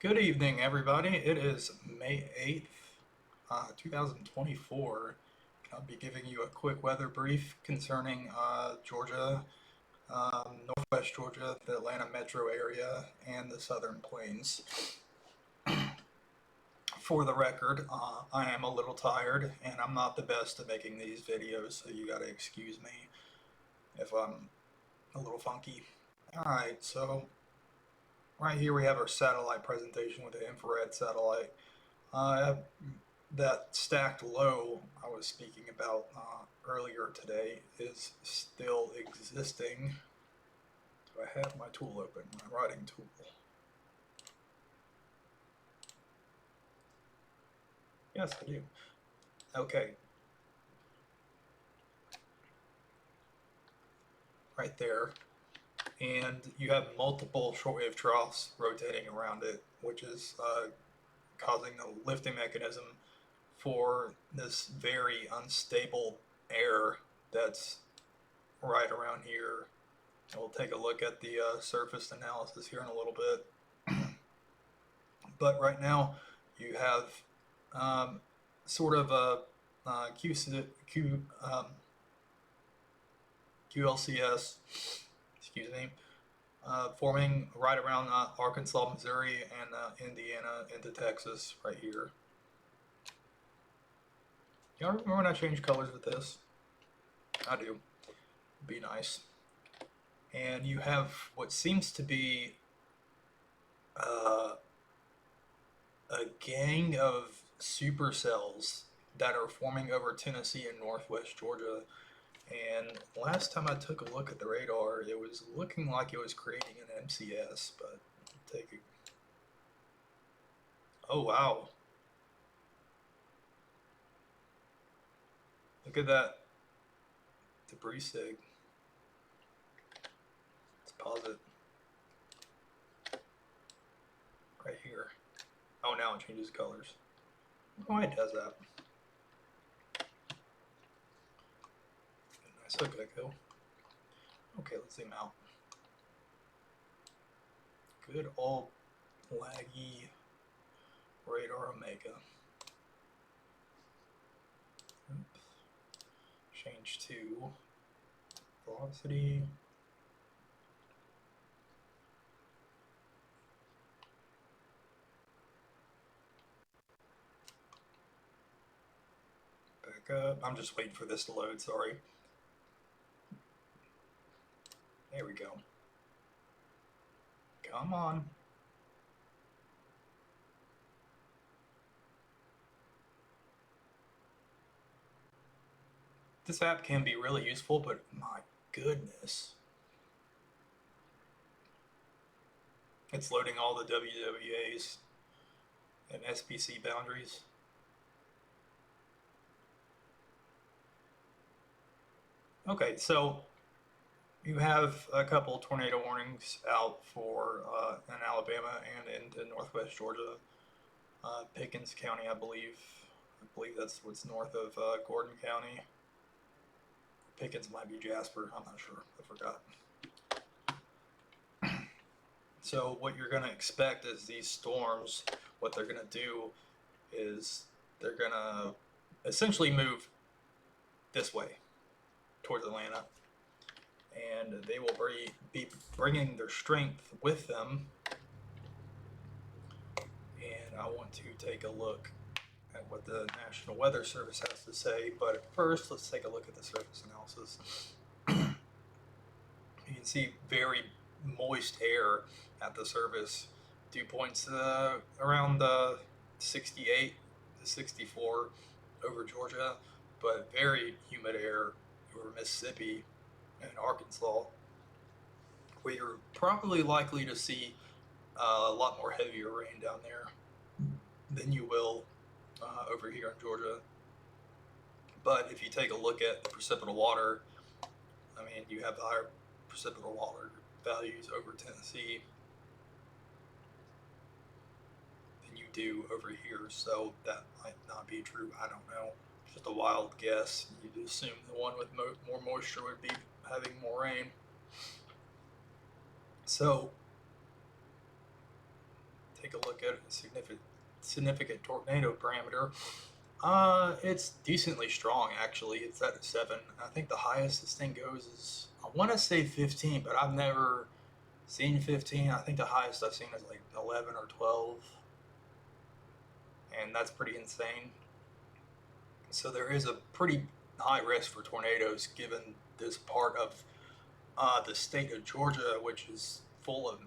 Good evening, everybody. It is May 8th, 2024. I'll be giving you a quick weather brief concerning Georgia, Northwest Georgia, the Atlanta metro area, and the Southern Plains. For the record, I am a little tired, and I'm not the best at making these videos, so you gotta excuse me if I'm a little funky. Alright, so right here we have our satellite presentation with the infrared satellite. That stacked low I was speaking about earlier today is still existing. Do I have my tool open, my writing tool? Yes, I do. Okay. Right there. And you have multiple shortwave troughs rotating around it, which is causing the lifting mechanism for this very unstable air that's right around here. We'll take a look at the surface analysis here in a little bit. But right now, you have sort of a QLCS, excuse me, forming right around Arkansas, Missouri, and Indiana into Texas right here. Y'all remember when I changed colors with this? I do. Be nice. And you have what seems to be a gang of supercells that are forming over Tennessee and northwest Georgia. And last time I took a look at the radar, it was looking like it was creating an MCS, but take a... Oh, wow. Look at that debris sig. Let's pause it. Right here. Oh, now it changes colors. Oh, it does that. Nice hook echo. Okay, let's zoom out. Good old laggy radar omega. Oops. Change to velocity. Back up. I'm just waiting for this to load, sorry. There we go. Come on. This app can be really useful, but my goodness. It's loading all the WWAs and SPC boundaries. Okay, so you have a couple tornado warnings out for in Alabama and into northwest Georgia. Pickens County, I believe. I believe that's what's north of Gordon County. Pickens might be Jasper. I'm not sure. I forgot. So what you're going to expect is these storms, what they're going to do is they're going to essentially move this way towards Atlanta. And they will be bringing their strength with them. And I want to take a look at what the National Weather Service has to say. But first, let's take a look at the surface analysis. You can see very moist air at the surface. Dew points around 68 to 64 over Georgia, but very humid air over Mississippi and Arkansas, where you're probably likely to see a lot more heavier rain down there than you will over here in Georgia. But if you take a look at the precipitable water, I mean, you have higher precipitable water values over Tennessee than you do over here, so that might not be true. I don't know. Just a wild guess. You'd assume the one with more moisture would be having more rain. So take a look at a significant tornado parameter. It's decently strong, actually. It's at a 7. I think the highest this thing goes is, I want to say 15, but I've never seen 15. I think the highest I've seen is like 11 or 12, and that's pretty insane. So there is a pretty high risk for tornadoes given this part of the state of Georgia, which is full of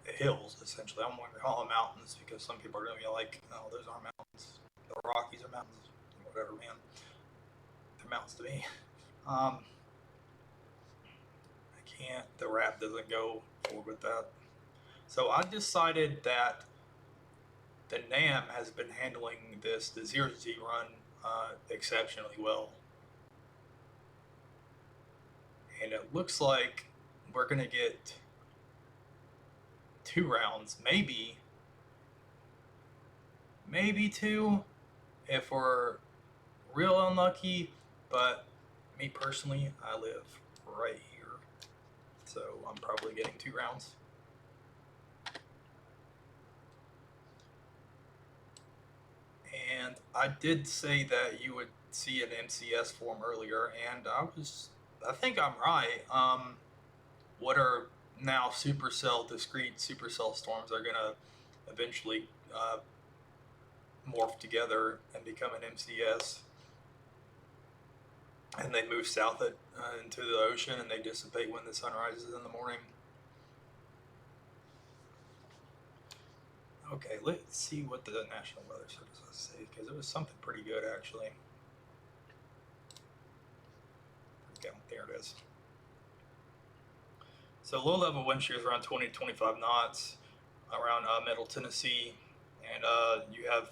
hills, essentially. I'm going to call them mountains because some people are going to be like, oh, those aren't mountains. The Rockies are mountains. Whatever, man. They're mountains to me. I can't, the rap doesn't go forward with that. So I decided that the NAM has been handling the 0Z run exceptionally well. And it looks like we're going to get 2 rounds, maybe 2 if we're real unlucky, but me personally, I live right here, so I'm probably getting 2 rounds. And I did say that you would see an MCS form earlier, and I think I'm right. What are now discrete supercell storms are gonna eventually morph together and become an MCS, and they move south into the ocean, and they dissipate when the sun rises in the morning. Okay, let's see what the National Weather Service has to say, because it was something pretty good, actually. There it is. So low-level wind shear is around 20 to 25 knots around Middle Tennessee, and you have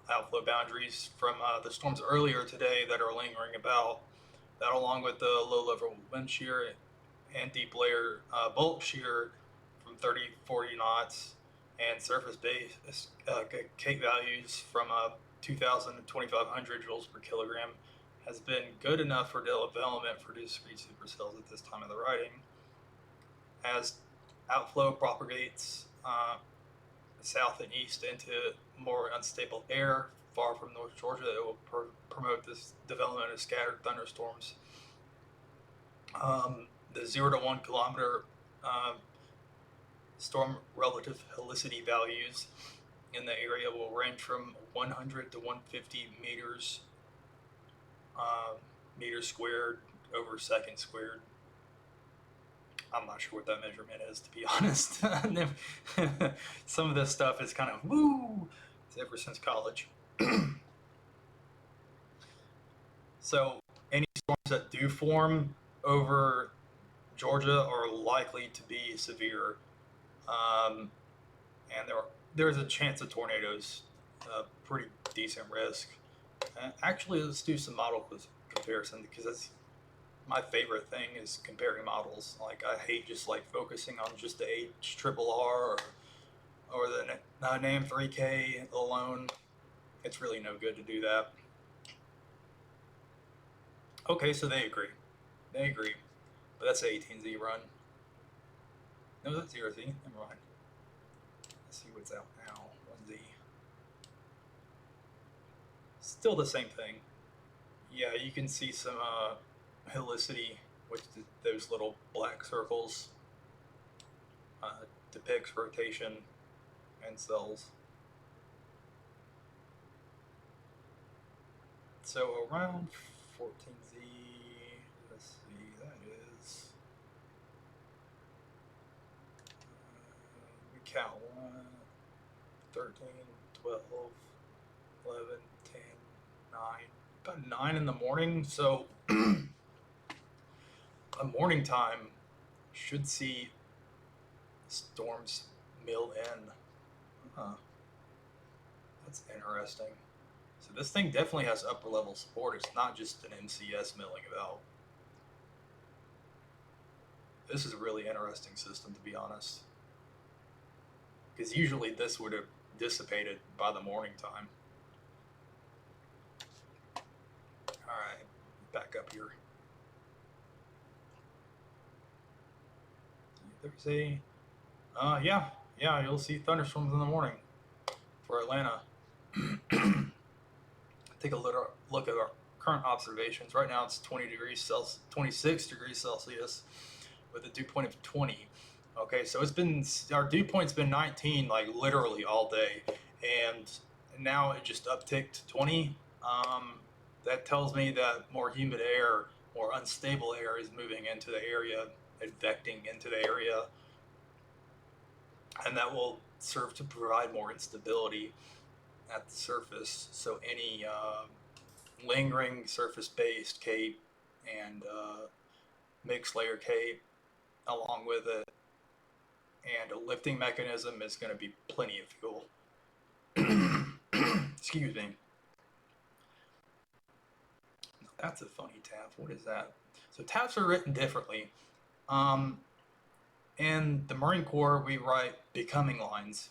outflow boundaries from the storms earlier today that are lingering about. That, along with the low-level wind shear and deep layer bulk shear from 30 to 40 knots, and surface base Cape values from 2,000 to 2,500 joules per kilogram, has been good enough for development for discrete supercells at this time of the writing. As outflow propagates south and east into more unstable air far from North Georgia, it will promote this development of scattered thunderstorms. The 0 to 1 kilometer storm relative helicity values in the area will range from 100 to 150 meters squared over second squared. I'm not sure what that measurement is, to be honest. Some of this stuff is kind of woo, ever since college. So any storms that do form over Georgia are likely to be severe, and there's a chance of tornadoes, pretty decent risk. Actually, let's do some model comparison, because that's my favorite thing, is comparing models. Like, I hate just like focusing on just the HRRR or the NAM 3K alone. It's really no good to do that. Okay, so they agree. But that's the 18Z run. No, that's 0Z. Never mind. Let's see what's out now. 1Z. Still the same thing. Yeah, you can see some helicity, which those little black circles depicts rotation and cells. So around 14Z, let's see, that is, we count 1, 13, 12, 11, 10, 9, about 9 in the morning. So a morning time should see storms mill in. That's interesting. So this thing definitely has upper level support. It's not just an MCS milling about. This is a really interesting system, to be honest, because usually this would have dissipated by the morning time. All right, back up here. There's a Yeah, you'll see thunderstorms in the morning for Atlanta. Take a little look at our current observations. Right now it's 20 degrees Celsius, 26 degrees Celsius with a dew point of 20. Okay, so it's been, our dew point's been 19 like literally all day, and now it just upticked to 20. That tells me that more humid air, more unstable air is moving into the area, advecting into the area, and that will serve to provide more instability at the surface. So any lingering surface-based cape and mixed layer cape along with it and a lifting mechanism is going to be plenty of fuel. Excuse me. That's a funny TAF. What is that? So TAFs are written differently. In the Marine Corps, we write becoming lines,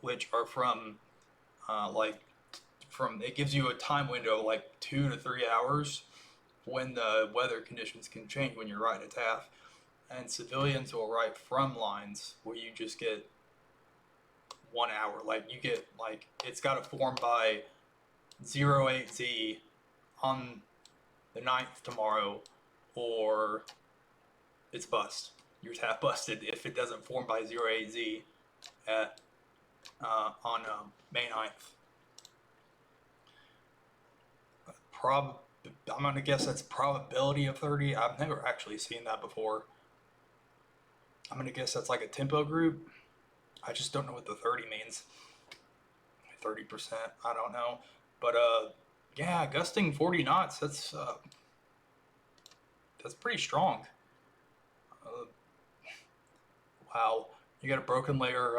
which are from it gives you a time window like 2 to 3 hours when the weather conditions can change when you're writing a TAF. And civilians will write from lines where you just get 1 hour. Like you get like it's got to form by 08Z on the 9th tomorrow, or it's bust. Your TAF busted if it doesn't form by 08Z at on May 9th. I'm gonna guess that's probability of 30. I've never actually seen that before. I'm gonna guess that's like a tempo group. I just don't know what the 30 means. 30%, I don't know. But yeah, gusting 40 knots. That's pretty strong. Wow, you got a broken layer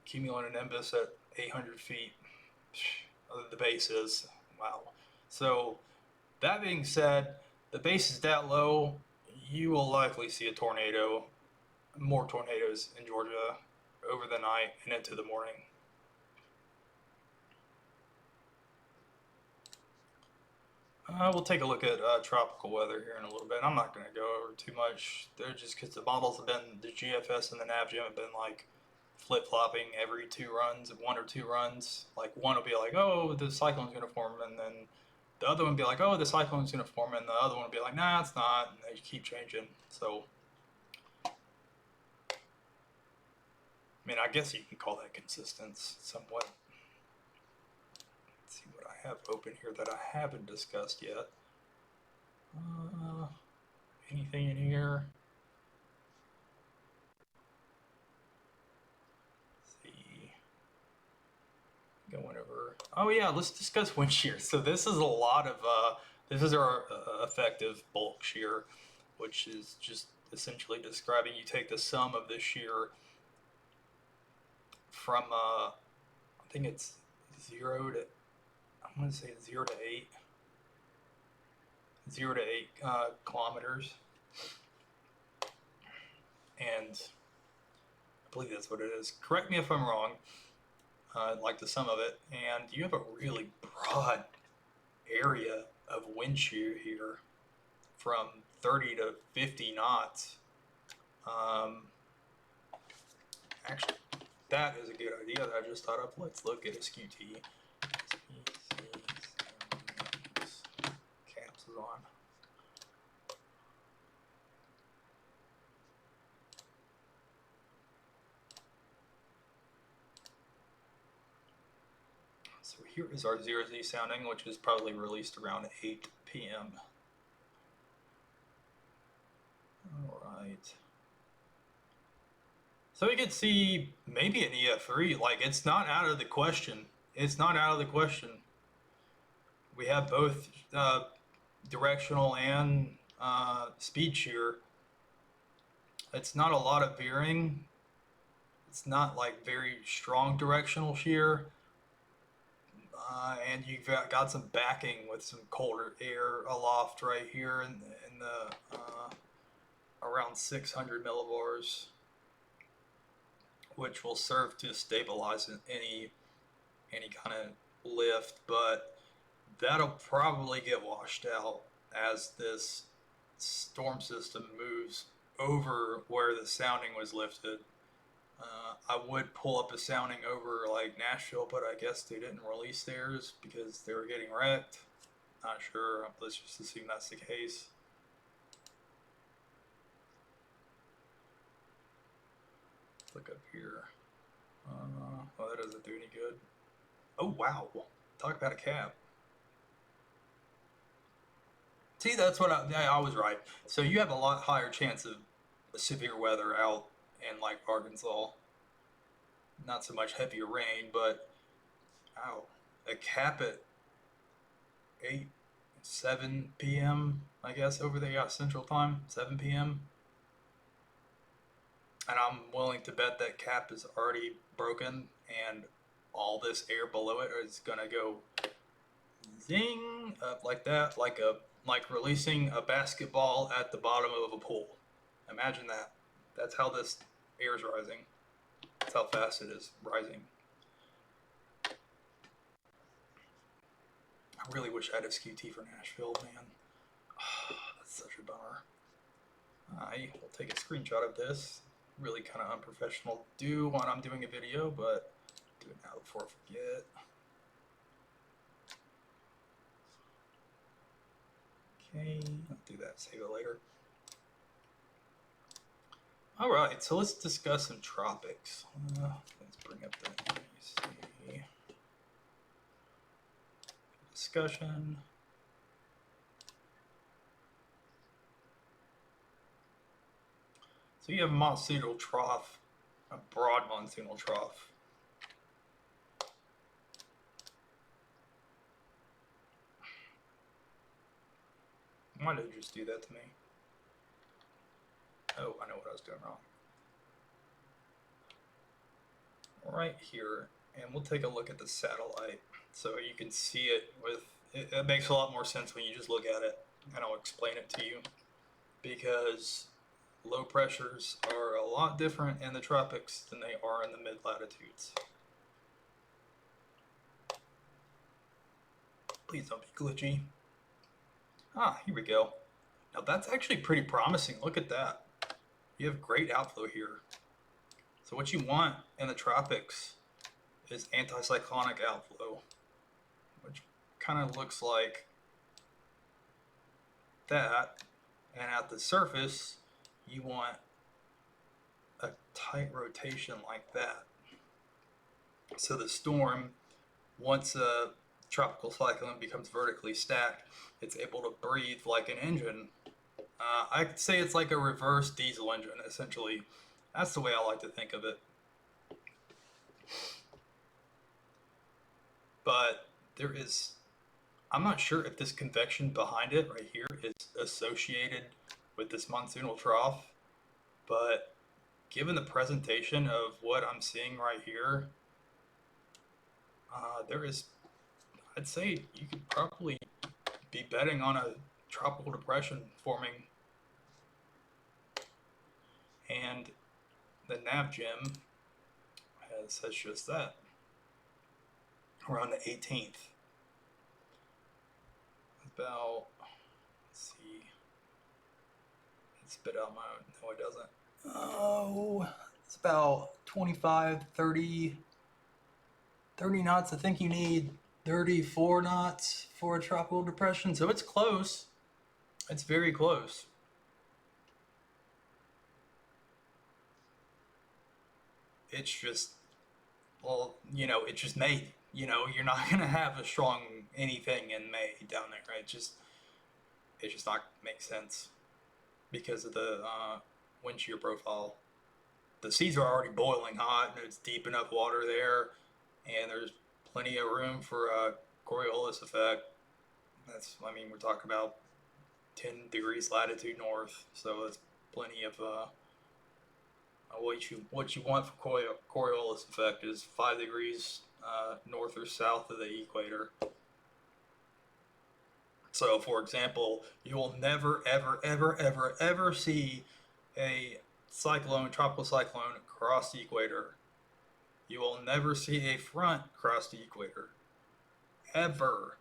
cumulonimbus at 800 feet. The base is wow. So that being said, the base is that low. You will likely see a tornado, more tornadoes in Georgia over the night and into the morning. We'll take a look at tropical weather here in a little bit. I'm not going to go over too much there just because the models have been, the GFS and the NavGem have been like flip-flopping every 2 runs, 1 or 2 runs. Like one will be like, oh, the cyclone's going to form, and then the other one will be like, oh, the cyclone's going to form, and the other one will be like, nah, it's not, and they keep changing. So, I mean, I guess you can call that consistency somewhat. Let's see what I have open here that I haven't discussed yet. Anything in here? Let's see. Going over. Oh yeah, let's discuss wind shear. So this is a lot of. This is our effective bulk shear, which is just essentially describing you take the sum of the shear from I think it's 0 to, I'm going to say 0 to 8. 0 to 8 kilometers, and I believe that's what it is. Correct me if I'm wrong. Like the sum of it, and you have a really broad area of wind shear here, from 30 to 50 knots. Actually, that is a good idea that I just thought of. Let's look at a SQT. Caps is on. So here is our 0Z sounding, which is probably released around 8 p.m. Alright. So we could see maybe an EF3, like it's not out of the question. It's not out of the question. We have both directional and speed shear. It's not a lot of veering. It's not like very strong directional shear. And you've got some backing with some colder air aloft right here in the around 600 millibars, which will serve to stabilize any kind of lift, but that'll probably get washed out as this storm system moves over where the sounding was lifted. I would pull up a sounding over like Nashville, but I guess they didn't release theirs because they were getting wrecked. Not sure. Let's just assume that's the case. Look up here. Oh, that doesn't do any good. Oh, wow. Talk about a cap. See, that's what I was right. So you have a lot higher chance of severe weather out in like Arkansas. Not so much heavier rain, but ow, a cap at 7 p.m. I guess over there, Central Time, 7 p.m. And I'm willing to bet that cap is already broken, and all this air below it is gonna go zing up like that, like releasing a basketball at the bottom of a pool. Imagine that. That's how this air is rising. That's how fast it is rising. I really wish I had a SQT for Nashville, man. Oh, that's such a bummer. I will take a screenshot of this. Really kind of unprofessional to do when I'm doing a video, but do it now before I forget. Okay, I'll do that, save it later. All right, so let's discuss some tropics. Let's bring up the discussion. So you have a monsoonal trough, a broad monsoonal trough. Why did you just do that to me? Oh, I know what I was doing wrong. Right here, and we'll take a look at the satellite so you can see it with, it makes a lot more sense when you just look at it, and I'll explain it to you, because low pressures are a lot different in the tropics than they are in the mid-latitudes. Please don't be glitchy. Ah, here we go. Now that's actually pretty promising. Look at that. You have great outflow here. So what you want in the tropics is anticyclonic outflow, which kind of looks like that. And at the surface, you want a tight rotation like that. So the storm, once a tropical cyclone becomes vertically stacked, it's able to breathe like an engine. I'd say it's like a reverse diesel engine, essentially. That's the way I like to think of it. But there is, I'm not sure if this convection behind it right here is associated with this monsoonal trough, but given the presentation of what I'm seeing right here, there is, I'd say you could probably be betting on a tropical depression forming. And the NavGem says just that. Around the 18th. About, let's see. It spit out my own. No, it doesn't. Oh, it's about 25, 30 knots. I think you need 34 knots for a tropical depression. So it's close. It's very close. It's just, well, you know, it's just May. You know, you're not going to have a strong anything in May down there, right? It just not makes sense because of the wind shear profile. The seas are already boiling hot, and it's deep enough water there, and there's plenty of room for a Coriolis effect. That's, I mean, we're talking about 10 degrees latitude north, so it's plenty of what you want for Coriolis effect is 5 degrees north or south of the equator. So, for example, you will never, ever, ever, ever, ever see a cyclone, tropical cyclone, cross the equator. You will never see a front cross the equator. Ever.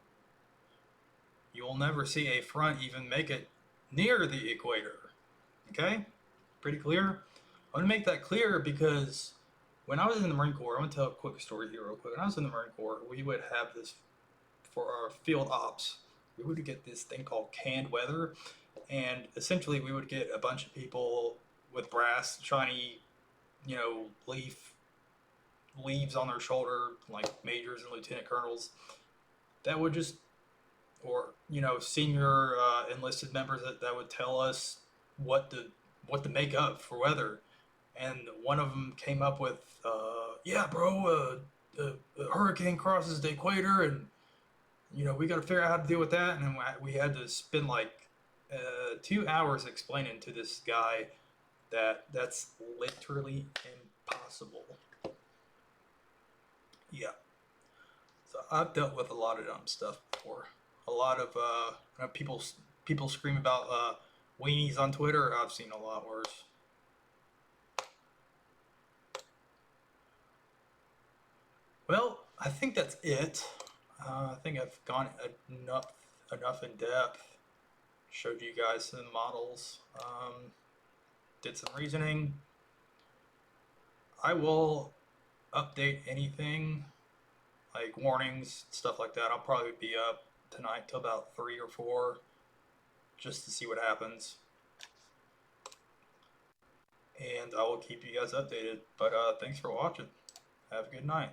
You will never see a front even make it near the equator. Okay? pretty clear? I want to make that clear because when I was in the Marine Corps, I'm going to tell a quick story here real quick. When I was in the Marine Corps, we would have this, for our field ops, we would get this thing called canned weather. And essentially we would get a bunch of people with brass, shiny, leaves on their shoulder, like majors and lieutenant colonels, that would just, or senior enlisted members that would tell us what to make up for weather. And one of them came up with, yeah, bro, the hurricane crosses the equator, and we got to figure out how to deal with that. And then we had to spend like 2 hours explaining to this guy that that's literally impossible. Yeah. So I've dealt with a lot of dumb stuff before. A lot of people scream about weenies on Twitter. I've seen a lot worse. Well, I think that's it. I think I've gone enough in depth. Showed you guys some models. Did some reasoning. I will update anything like warnings, stuff like that. I'll probably be up tonight till about 3 or 4 just to see what happens. And I will keep you guys updated. But thanks for watching. Have a good night.